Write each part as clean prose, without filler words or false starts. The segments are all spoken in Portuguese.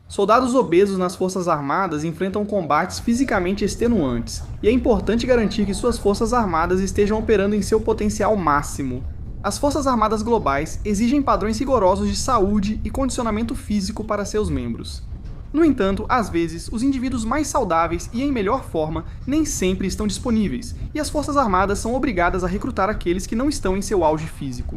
Soldados obesos nas Forças Armadas enfrentam combates fisicamente extenuantes, e é importante garantir que suas Forças Armadas estejam operando em seu potencial máximo. As Forças Armadas globais exigem padrões rigorosos de saúde e condicionamento físico para seus membros. No entanto, às vezes, os indivíduos mais saudáveis e em melhor forma nem sempre estão disponíveis, e as Forças Armadas são obrigadas a recrutar aqueles que não estão em seu auge físico.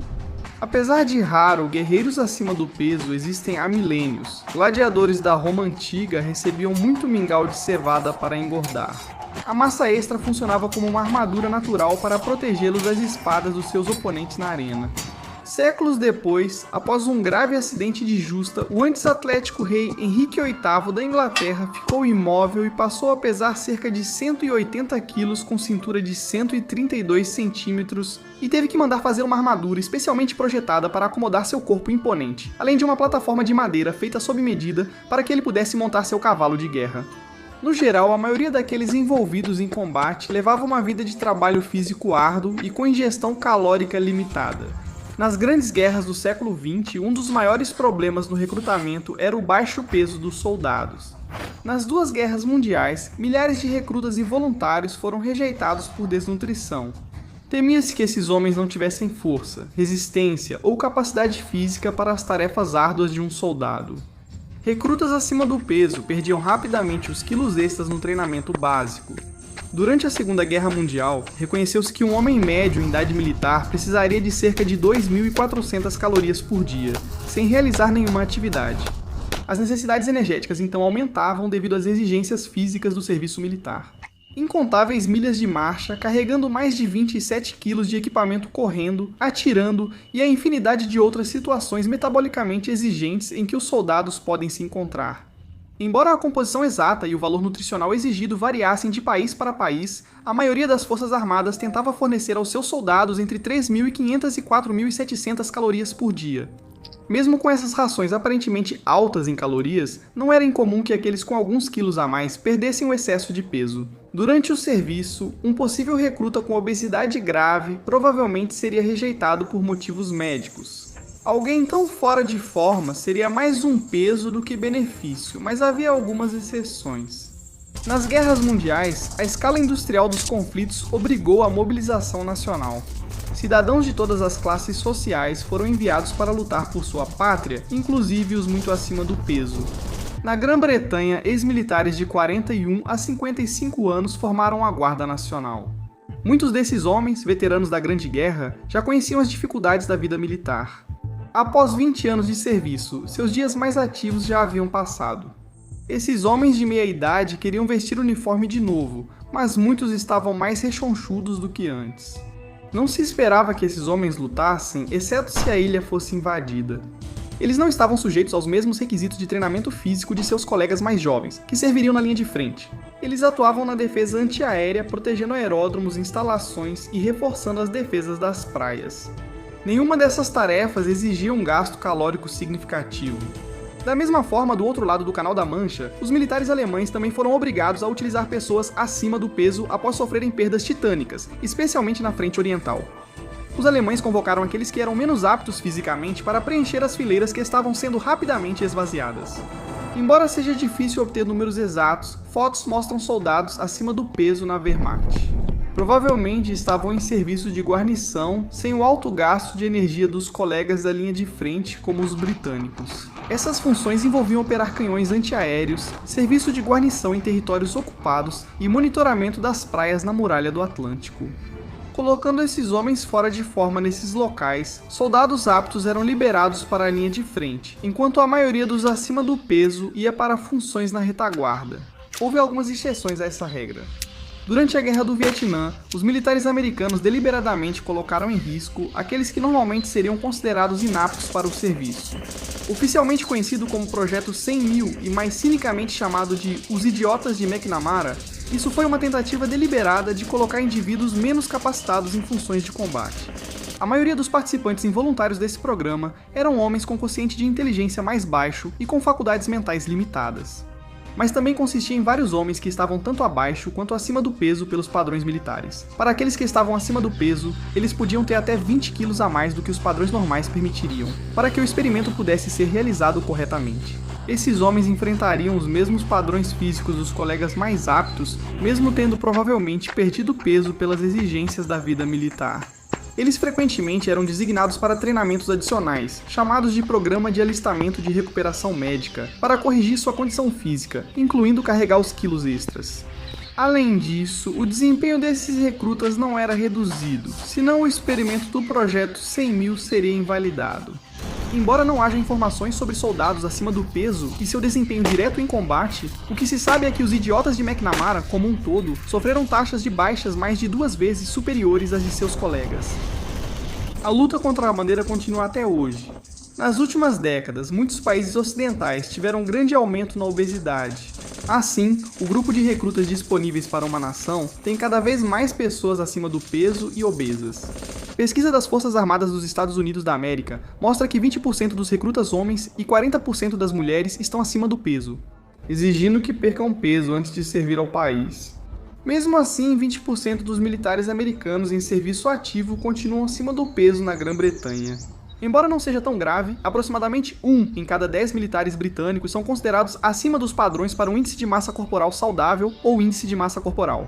Apesar de raro, guerreiros acima do peso existem há milênios. Gladiadores da Roma Antiga recebiam muito mingau de cevada para engordar. A massa extra funcionava como uma armadura natural para protegê-los das espadas dos seus oponentes na arena. Séculos depois, após um grave acidente de justa, o antes atlético rei Henrique VIII da Inglaterra ficou imóvel e passou a pesar cerca de 180 quilos com cintura de 132 centímetros e teve que mandar fazer uma armadura especialmente projetada para acomodar seu corpo imponente, além de uma plataforma de madeira feita sob medida para que ele pudesse montar seu cavalo de guerra. No geral, a maioria daqueles envolvidos em combate levava uma vida de trabalho físico árduo e com ingestão calórica limitada. Nas grandes guerras do século XX, um dos maiores problemas no recrutamento era o baixo peso dos soldados. Nas duas guerras mundiais, milhares de recrutas e voluntários foram rejeitados por desnutrição. Temia-se que esses homens não tivessem força, resistência ou capacidade física para as tarefas árduas de um soldado. Recrutas acima do peso perdiam rapidamente os quilos extras no treinamento básico. Durante a Segunda Guerra Mundial, reconheceu-se que um homem médio em idade militar precisaria de cerca de 2.400 calorias por dia, sem realizar nenhuma atividade. As necessidades energéticas então aumentavam devido às exigências físicas do serviço militar. Incontáveis milhas de marcha, carregando mais de 27 quilos de equipamento correndo, atirando e a infinidade de outras situações metabolicamente exigentes em que os soldados podem se encontrar. Embora a composição exata e o valor nutricional exigido variassem de país para país, a maioria das Forças Armadas tentava fornecer aos seus soldados entre 3.500 e 4.700 calorias por dia. Mesmo com essas rações aparentemente altas em calorias, não era incomum que aqueles com alguns quilos a mais perdessem o excesso de peso. Durante o serviço, um possível recruta com obesidade grave provavelmente seria rejeitado por motivos médicos. Alguém tão fora de forma seria mais um peso do que benefício, mas havia algumas exceções. Nas guerras mundiais, a escala industrial dos conflitos obrigou a mobilização nacional. Cidadãos de todas as classes sociais foram enviados para lutar por sua pátria, inclusive os muito acima do peso. Na Grã-Bretanha, ex-militares de 41 a 55 anos formaram a Guarda Nacional. Muitos desses homens, veteranos da Grande Guerra, já conheciam as dificuldades da vida militar. Após 20 anos de serviço, seus dias mais ativos já haviam passado. Esses homens de meia idade queriam vestir o uniforme de novo, mas muitos estavam mais rechonchudos do que antes. Não se esperava que esses homens lutassem, exceto se a ilha fosse invadida. Eles não estavam sujeitos aos mesmos requisitos de treinamento físico de seus colegas mais jovens, que serviriam na linha de frente. Eles atuavam na defesa antiaérea, protegendo aeródromos, instalações e reforçando as defesas das praias. Nenhuma dessas tarefas exigia um gasto calórico significativo. Da mesma forma, do outro lado do Canal da Mancha, os militares alemães também foram obrigados a utilizar pessoas acima do peso após sofrerem perdas titânicas, especialmente na frente oriental. Os alemães convocaram aqueles que eram menos aptos fisicamente para preencher as fileiras que estavam sendo rapidamente esvaziadas. Embora seja difícil obter números exatos, fotos mostram soldados acima do peso na Wehrmacht. Provavelmente estavam em serviço de guarnição, sem o alto gasto de energia dos colegas da linha de frente, como os britânicos. Essas funções envolviam operar canhões antiaéreos, serviço de guarnição em territórios ocupados e monitoramento das praias na muralha do Atlântico. Colocando esses homens fora de forma nesses locais, soldados aptos eram liberados para a linha de frente, enquanto a maioria dos acima do peso ia para funções na retaguarda. Houve algumas exceções a essa regra. Durante a Guerra do Vietnã, os militares americanos deliberadamente colocaram em risco aqueles que normalmente seriam considerados inaptos para o serviço. Oficialmente conhecido como Projeto 100 Mil e mais cinicamente chamado de Os Idiotas de McNamara, isso foi uma tentativa deliberada de colocar indivíduos menos capacitados em funções de combate. A maioria dos participantes involuntários desse programa eram homens com quociente de inteligência mais baixo e com faculdades mentais limitadas. Mas também consistia em vários homens que estavam tanto abaixo quanto acima do peso pelos padrões militares. Para aqueles que estavam acima do peso, eles podiam ter até 20 quilos a mais do que os padrões normais permitiriam, para que o experimento pudesse ser realizado corretamente. Esses homens enfrentariam os mesmos padrões físicos dos colegas mais aptos, mesmo tendo provavelmente perdido peso pelas exigências da vida militar. Eles frequentemente eram designados para treinamentos adicionais, chamados de Programa de Alistamento de Recuperação Médica, para corrigir sua condição física, incluindo carregar os quilos extras. Além disso, o desempenho desses recrutas não era reduzido, senão o experimento do projeto 100.000 seria invalidado. Embora não haja informações sobre soldados acima do peso e seu desempenho direto em combate, o que se sabe é que os idiotas de McNamara, como um todo, sofreram taxas de baixas mais de 2 vezes superiores às de seus colegas. A luta contra a bandeira continua até hoje. Nas últimas décadas, muitos países ocidentais tiveram um grande aumento na obesidade. Assim, o grupo de recrutas disponíveis para uma nação tem cada vez mais pessoas acima do peso e obesas. Pesquisa das Forças Armadas dos Estados Unidos da América mostra que 20% dos recrutas homens e 40% das mulheres estão acima do peso, exigindo que percam peso antes de servir ao país. Mesmo assim, 20% dos militares americanos em serviço ativo continuam acima do peso na Grã-Bretanha. Embora não seja tão grave, aproximadamente 1 em cada 10 militares britânicos são considerados acima dos padrões para um índice de massa corporal saudável ou índice de massa corporal.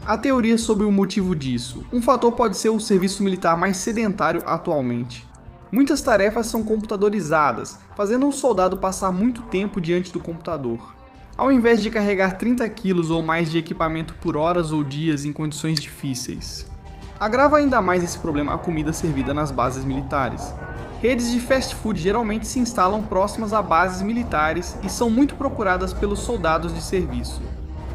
Há teorias sobre o motivo disso. Um fator pode ser o serviço militar mais sedentário atualmente. Muitas tarefas são computadorizadas, fazendo um soldado passar muito tempo diante do computador. Ao invés de carregar 30 quilos ou mais de equipamento por horas ou dias em condições difíceis. Agrava ainda mais esse problema a comida servida nas bases militares. Redes de fast food geralmente se instalam próximas a bases militares e são muito procuradas pelos soldados de serviço.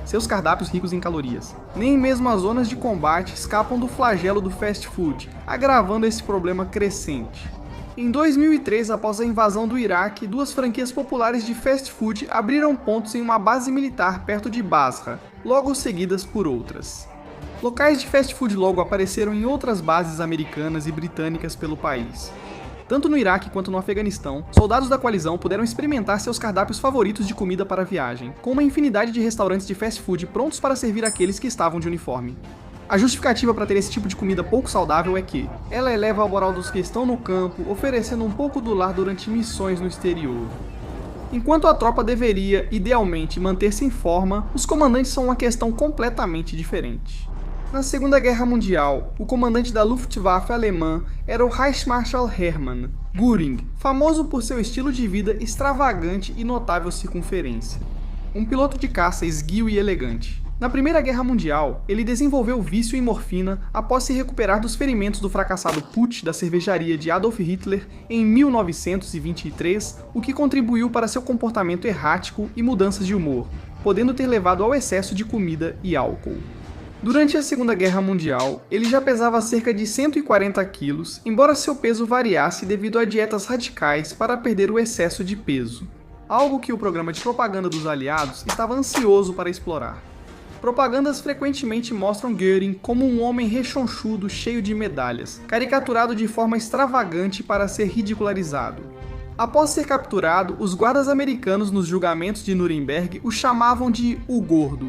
Seus cardápios ricos em calorias. Nem mesmo as zonas de combate escapam do flagelo do fast food, agravando esse problema crescente. Em 2003, após a invasão do Iraque, 2 franquias populares de fast food abriram pontos em uma base militar perto de Basra, logo seguidas por outras. Locais de fast food logo apareceram em outras bases americanas e britânicas pelo país. Tanto no Iraque quanto no Afeganistão, soldados da coalizão puderam experimentar seus cardápios favoritos de comida para a viagem, com uma infinidade de restaurantes de fast food prontos para servir aqueles que estavam de uniforme. A justificativa para ter esse tipo de comida pouco saudável é que ela eleva a moral dos que estão no campo, oferecendo um pouco do lar durante missões no exterior. Enquanto a tropa deveria, idealmente, manter-se em forma, os comandantes são uma questão completamente diferente. Na Segunda Guerra Mundial, o comandante da Luftwaffe alemã era o Reichsmarschall Hermann Göring, famoso por seu estilo de vida extravagante e notável circunferência. Um piloto de caça esguio e elegante. Na Primeira Guerra Mundial, ele desenvolveu vício em morfina após se recuperar dos ferimentos do fracassado putsch da cervejaria de Adolf Hitler em 1923, o que contribuiu para seu comportamento errático e mudanças de humor, podendo ter levado ao excesso de comida e álcool. Durante a Segunda Guerra Mundial, ele já pesava cerca de 140 quilos, embora seu peso variasse devido a dietas radicais para perder o excesso de peso, algo que o programa de propaganda dos aliados estava ansioso para explorar. Propagandas frequentemente mostram Göring como um homem rechonchudo cheio de medalhas, caricaturado de forma extravagante para ser ridicularizado. Após ser capturado, os guardas americanos nos julgamentos de Nuremberg o chamavam de "o Gordo".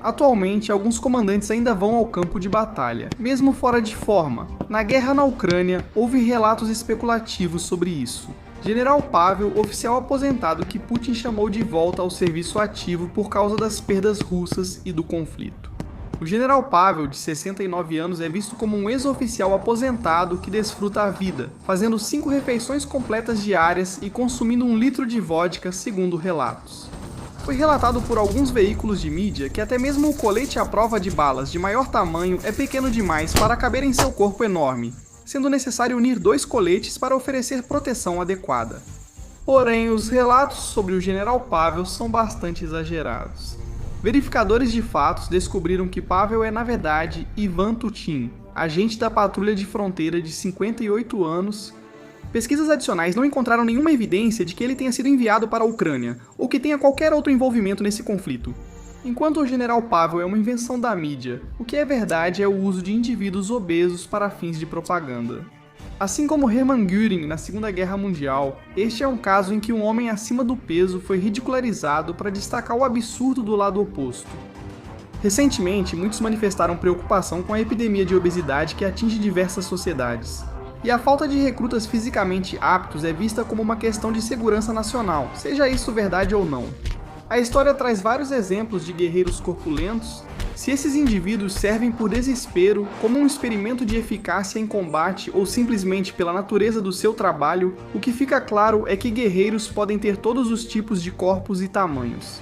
Atualmente, alguns comandantes ainda vão ao campo de batalha, mesmo fora de forma. Na guerra na Ucrânia, houve relatos especulativos sobre isso. General Pavel, oficial aposentado que Putin chamou de volta ao serviço ativo por causa das perdas russas e do conflito. O General Pavel, de 69 anos, é visto como um ex-oficial aposentado que desfruta a vida, fazendo 5 refeições completas diárias e consumindo 1 litro de vodka, segundo relatos. Foi relatado por alguns veículos de mídia que até mesmo o colete à prova de balas de maior tamanho é pequeno demais para caber em seu corpo enorme, sendo necessário unir 2 coletes para oferecer proteção adequada. Porém, os relatos sobre o General Pavel são bastante exagerados. Verificadores de fatos descobriram que Pavel é, na verdade, Ivan Tutin, agente da patrulha de fronteira de 58 anos. Pesquisas adicionais não encontraram nenhuma evidência de que ele tenha sido enviado para a Ucrânia, ou que tenha qualquer outro envolvimento nesse conflito. Enquanto o General Pavel é uma invenção da mídia, o que é verdade é o uso de indivíduos obesos para fins de propaganda. Assim como Hermann Göring na Segunda Guerra Mundial, este é um caso em que um homem acima do peso foi ridicularizado para destacar o absurdo do lado oposto. Recentemente, muitos manifestaram preocupação com a epidemia de obesidade que atinge diversas sociedades. E a falta de recrutas fisicamente aptos é vista como uma questão de segurança nacional, seja isso verdade ou não. A história traz vários exemplos de guerreiros corpulentos. Se esses indivíduos servem por desespero, como um experimento de eficácia em combate ou simplesmente pela natureza do seu trabalho, o que fica claro é que guerreiros podem ter todos os tipos de corpos e tamanhos.